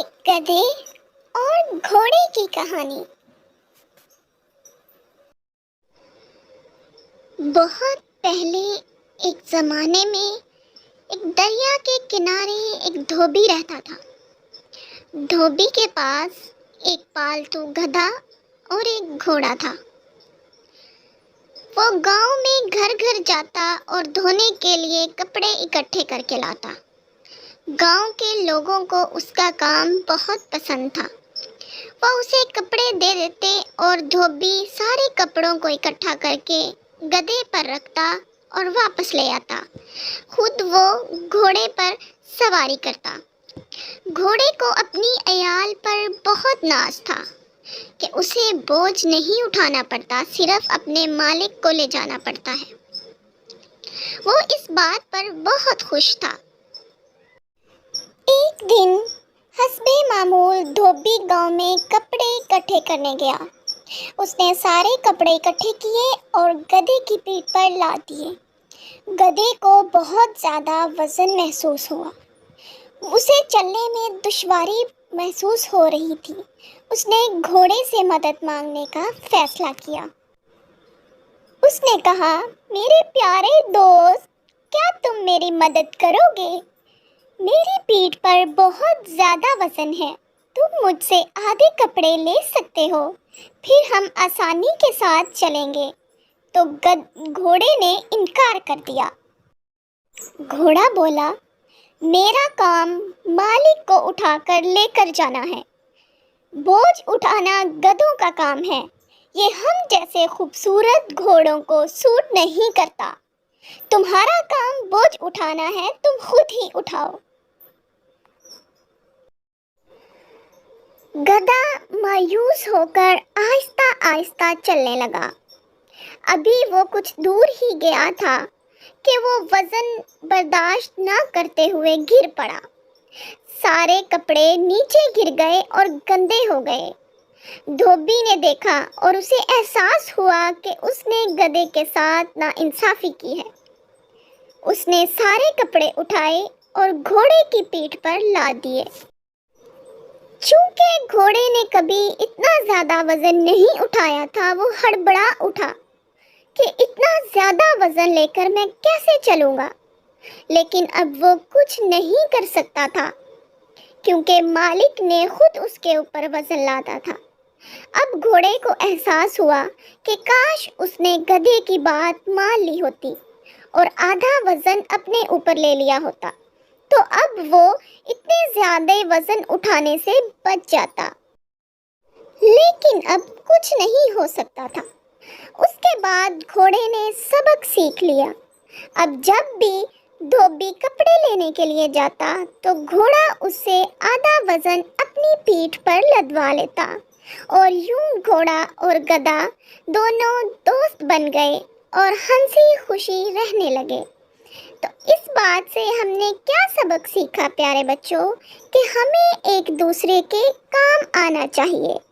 ایک گدھے اور گھوڑے کی کہانی۔ بہت پہلے ایک زمانے میں ایک دریا کے کنارے ایک دھوبی رہتا تھا۔ دھوبی کے پاس ایک پالتو گدھا اور ایک گھوڑا تھا۔ وہ گاؤں میں گھر گھر جاتا اور دھونے کے لیے کپڑے اکٹھے کر کے لاتا۔ گاؤں کے لوگوں کو اس کا کام بہت پسند تھا۔ وہ اسے کپڑے دے دیتے اور دھوبی سارے کپڑوں کو اکٹھا کر کے گدھے پر رکھتا اور واپس لے آتا۔ خود وہ گھوڑے پر سواری کرتا۔ گھوڑے کو اپنی عیال پر بہت ناز تھا کہ اسے بوجھ نہیں اٹھانا پڑتا، صرف اپنے مالک کو لے جانا پڑتا ہے۔ وہ اس بات پر بہت خوش تھا۔ ایک دن حسب معمول دھوبی گاؤں میں کپڑے اکٹھے کرنے گیا۔ اس نے سارے کپڑے اکٹھے کیے اور گدھے کی پیٹھ پر لاد دیے۔ گدھے کو بہت زیادہ وزن محسوس ہوا۔ اسے چلنے میں دشواری محسوس ہو رہی تھی۔ اس نے گھوڑے سے مدد مانگنے کا فیصلہ کیا۔ اس نے کہا، میرے پیارے دوست، کیا تم میری مدد کرو گے؟ میری پیٹھ پر بہت زیادہ وزن ہے۔ تم مجھ سے آدھے کپڑے لے سکتے ہو، پھر ہم آسانی کے ساتھ چلیں گے۔ تو گھوڑے نے انکار کر دیا۔ گھوڑا بولا، میرا کام مالک کو اٹھا کر لے کر جانا ہے۔ بوجھ اٹھانا گدھوں کا کام ہے۔ یہ ہم جیسے خوبصورت گھوڑوں کو سوٹ نہیں کرتا۔ تمہارا کام بوجھ اٹھانا ہے، تم خود ہی اٹھاؤ۔ گدھا مایوس ہو کر آہستہ آہستہ چلنے لگا۔ ابھی وہ کچھ دور ہی گیا تھا کہ وہ وزن برداشت نہ کرتے ہوئے گر پڑا۔ سارے کپڑے نیچے گر گئے اور گندے ہو گئے۔ دھوبی نے دیکھا اور اسے احساس ہوا کہ اس نے گدھے کے ساتھ ناانصافی کی ہے۔ اس نے سارے کپڑے اٹھائے اور گھوڑے کی پیٹھ پر لاد دیے۔ چونکہ گھوڑے نے کبھی اتنا زیادہ وزن نہیں اٹھایا تھا، وہ ہڑبڑا اٹھا کہ اتنا زیادہ وزن لے کر میں کیسے چلوں گا؟ لیکن اب وہ کچھ نہیں کر سکتا تھا، کیونکہ مالک نے خود اس کے اوپر وزن لادا تھا۔ اب گھوڑے کو احساس ہوا کہ کاش اس نے گدھے کی بات مان لی ہوتی اور آدھا وزن اپنے اوپر لے لیا ہوتا، تو اب وہ اتنے زیادہ وزن اٹھانے سے بچ جاتا۔ لیکن اب کچھ نہیں ہو سکتا تھا۔ اس کے بعد گھوڑے نے سبق سیکھ لیا۔ اب جب بھی دھوبی کپڑے لینے کے لیے جاتا تو گھوڑا اس سے آدھا وزن اپنی پیٹھ پر لدوا لیتا، اور یوں گھوڑا اور گدھا دونوں دوست بن گئے اور ہنسی خوشی رہنے لگے۔ تو اس بات سے ہم نے کیا سبق سیکھا پیارے بچوں؟ کہ ہمیں ایک دوسرے کے کام آنا چاہیے۔